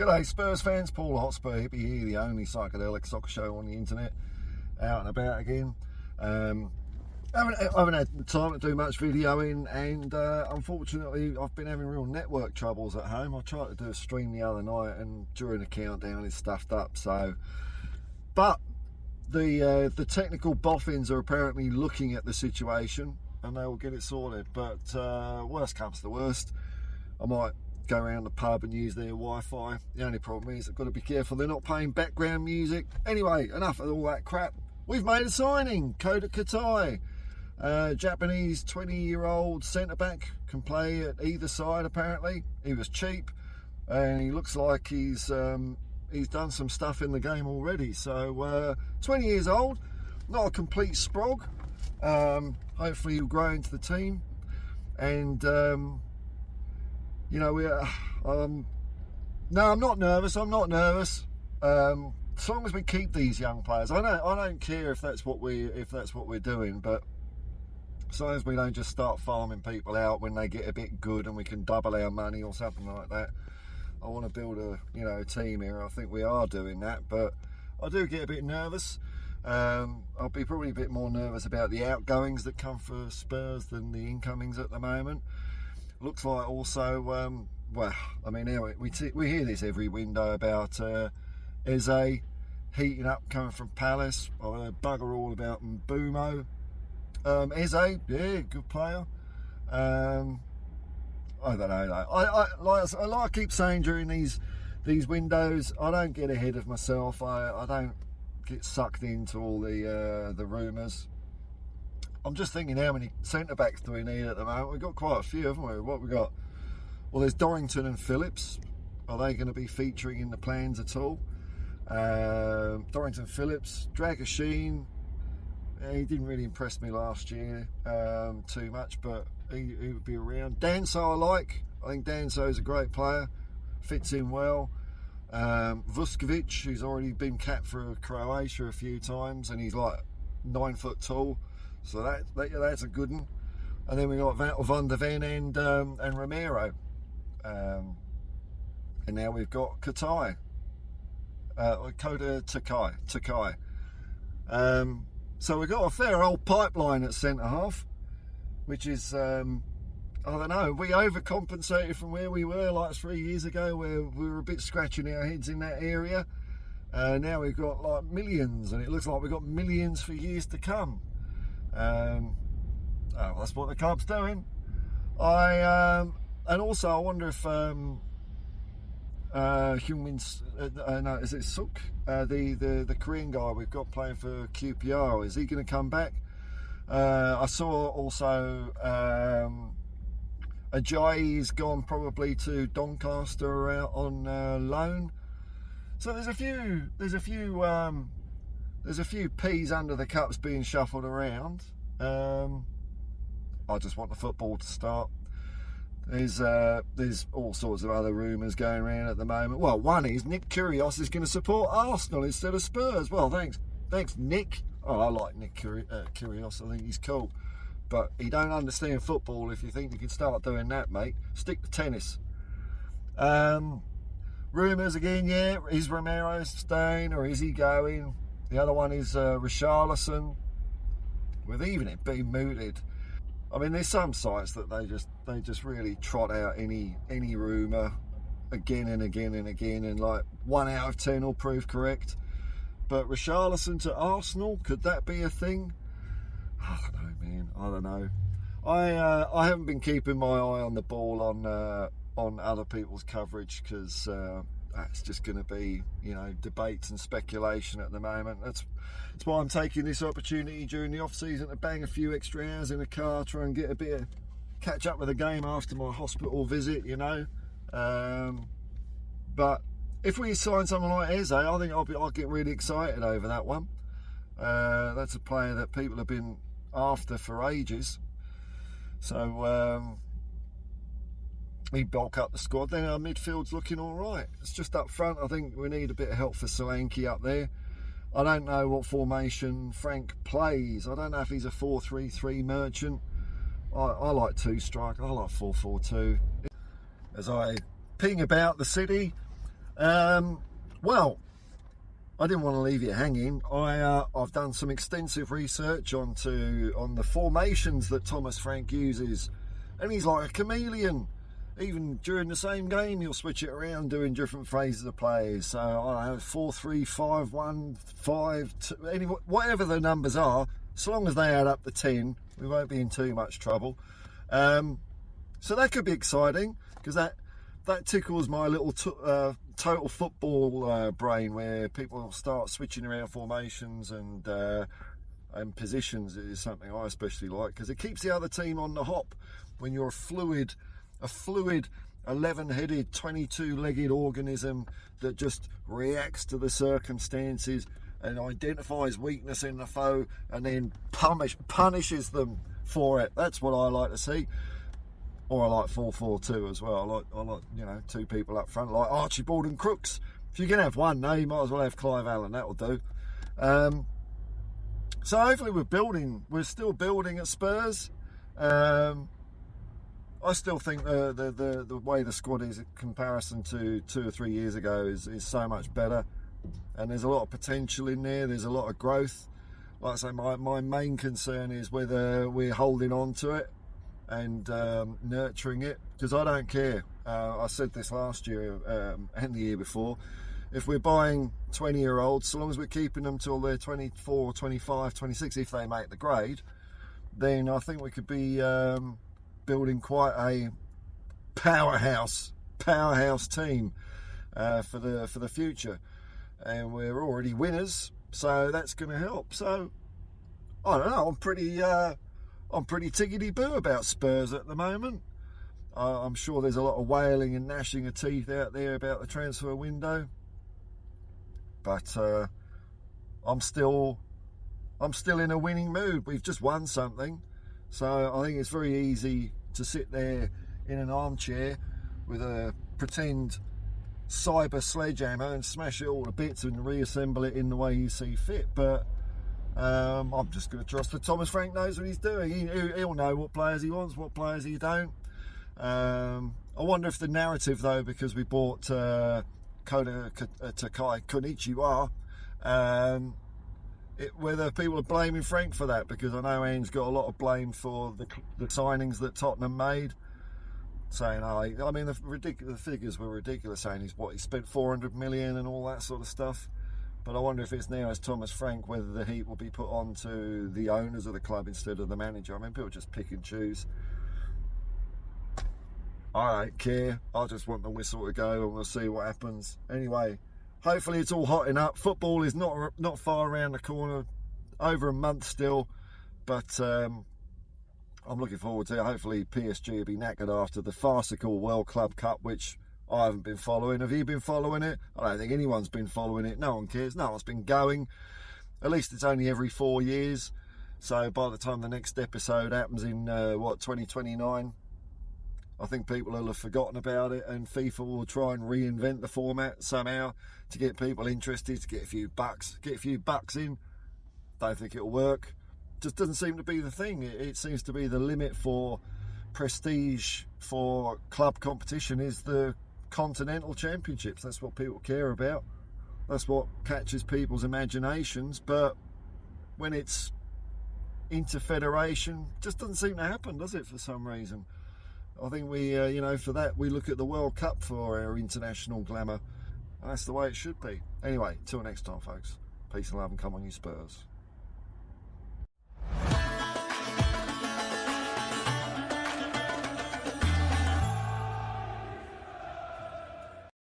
G'day Spurs fans, Paul Hotspur hippie here, the only psychedelic soccer show on the internet, out and about again. Haven't had time to do much videoing, and unfortunately I've been having real network troubles at home. I tried to do a stream the other night, and during the countdown it's stuffed up. But the technical boffins are apparently looking at the situation, and they will get it sorted. But worst comes to worst, I might go around the pub and use their Wi-Fi. The only problem is I've got to be careful they're not playing background music. Anyway, enough of all that crap. We've made a signing. Kota Takai, Japanese 20-year-old centre-back, can play at either side apparently. He was cheap, and he looks like he's done some stuff in the game already. So 20 years old, not a complete sprog. Hopefully he'll grow into the team, and you know, no, I'm not nervous. As long as we keep these young players, I don't care if that's what we're doing, but as long as we don't just start farming people out when they get a bit good and we can double our money or something like that. I want to build a team here. I think we are doing that, but I do get a bit nervous. I'll be probably a bit more nervous about the outgoings that come for Spurs than the incomings at the moment. Looks like also, well, I mean, we hear this every window about Eze heating up coming from Palace. I heard bugger all about Mbumo. Eze, yeah, good player. I don't know. I keep saying during these windows, I don't get ahead of myself. I don't get sucked into all the rumours. I'm just thinking, how many centre-backs do we need at the moment? We've got quite a few, haven't we? What we got? Well, there's Dorrington and Phillips. Are they going to be featuring in the plans at all? Dorrington, Phillips, Dragoshin. He didn't really impress me last year too much, but he would be around. Danso I like. I think Danso's a great player. Fits in well. Vuskovic, who's already been capped for Croatia a few times, and he's like 9 foot tall. So that's a good one. And then we got Van der Ven and Romero. And now we've got Kota Takai. So we've got a fair old pipeline at centre half, which is I don't know. We overcompensated from where we were like 3 years ago, where we were a bit scratching our heads in that area. Now we've got like millions, and it looks like we've got millions for years to come. That's what the club's doing. And also I wonder if is it Suk, the Korean guy we've got playing for QPR, is he going to come back? I saw also Ajayi's gone probably to Doncaster out on loan. So there's a few peas under the cups being shuffled around. I just want the football to start. There's all sorts of other rumours going around at the moment. Well, one is Nick Kyrgios is going to support Arsenal instead of Spurs. Well, thanks Nick. Oh, I like Nick Kyrgios. I think he's cool, but he don't understand football. If you think you can start doing that, mate, stick to tennis. Rumours again, yeah. Is Romero staying or is he going? The other one is Richarlison. With even it being mooted, I mean, there's some sites that they just really trot out any rumour again and again and again, and like 1 out of 10 will prove correct. But Richarlison to Arsenal, could that be a thing? I don't know, man. I don't know. I haven't been keeping my eye on the ball on other people's coverage, because that's just going to be, debates and speculation at the moment. That's why I'm taking this opportunity during the off season to bang a few extra hours in the car, try and get a bit of catch up with the game after my hospital visit, But if we sign someone like Eze, I think I'll get really excited over that one. That's a player that people have been after for ages. So we bulk up the squad. Then our midfield's looking all right. It's just up front, I think we need a bit of help for Solanke up there. I don't know what formation Frank plays. I don't know if he's a 4-3-3 merchant. I like two-strike. I like 4-4-2. As I ping about the city, Well, I didn't want to leave you hanging. I've done some extensive research on the formations that Thomas Frank uses, and he's like a chameleon. Even during the same game, he'll switch it around, doing different phases of plays. So I don't know, 4-3-5-1, 5-2, anyway, whatever the numbers are, as long as they add up to 10, we won't be in too much trouble. So that could be exciting, because that tickles my little total football brain, where people start switching around formations and positions. Is something I especially like, because it keeps the other team on the hop when you're a fluid 11-headed 22-legged organism that just reacts to the circumstances and identifies weakness in the foe and then punishes them for it. That's what I like to see. Or I like 4-4-2 as well. I like two people up front, like Archibald and Crooks. If you're going to have one, no, you might as well have Clive Allen. That'll do. So hopefully we're still building at Spurs. I still think the way the squad is in comparison to 2 or 3 years ago is so much better, and there's a lot of potential in there. There's a lot of growth. Like I say, my main concern is whether we're holding on to it and nurturing it, because I don't care. I said this last year and the year before. If we're buying 20-year-olds, so long as we're keeping them till they're 24, 25, 26, if they make the grade, then I think we could be building quite a powerhouse team for the future, and we're already winners, so that's going to help. So I don't know. I'm pretty tickety-boo about Spurs at the moment. I'm sure there's a lot of wailing and gnashing of teeth out there about the transfer window, but I'm still in a winning mood. We've just won something. So I think it's very easy to sit there in an armchair with a pretend cyber sledgehammer and smash it all to bits and reassemble it in the way you see fit. But I'm just going to trust that Thomas Frank knows what he's doing. He'll know what players he wants, what players he don't. I wonder if the narrative, though, because we bought Kota, Takai, Konnichiwa, whether people are blaming Frank for that, because I know Anne's got a lot of blame for the signings that Tottenham made, saying, I mean, the figures were ridiculous, saying he spent 400 million and all that sort of stuff. But I wonder if it's now as Thomas Frank, whether the heat will be put on to the owners of the club instead of the manager. I mean, people just pick and choose. I don't care. I just want the whistle to go, and we'll see what happens. Anyway, hopefully it's all hotting up. Football is not far around the corner, over a month still, but I'm looking forward to it. Hopefully PSG will be knackered after the farcical World Club Cup, which I haven't been following. Have you been following it? I don't think anyone's been following it. No one cares. No one's been going. At least it's only every 4 years. So by the time the next episode happens in, 2029, I think people will have forgotten about it, and FIFA will try and reinvent the format somehow to get people interested, to get a few bucks in. Don't think it'll work. Just doesn't seem to be the thing. It seems to be the limit for prestige for club competition is the continental championships. That's what people care about. That's what catches people's imaginations. But when it's inter-federation, it just doesn't seem to happen, does it, for some reason? I think we, for that, we look at the World Cup for our international glamour. And that's the way it should be. Anyway, till next time, folks. Peace and love, and come on, you Spurs.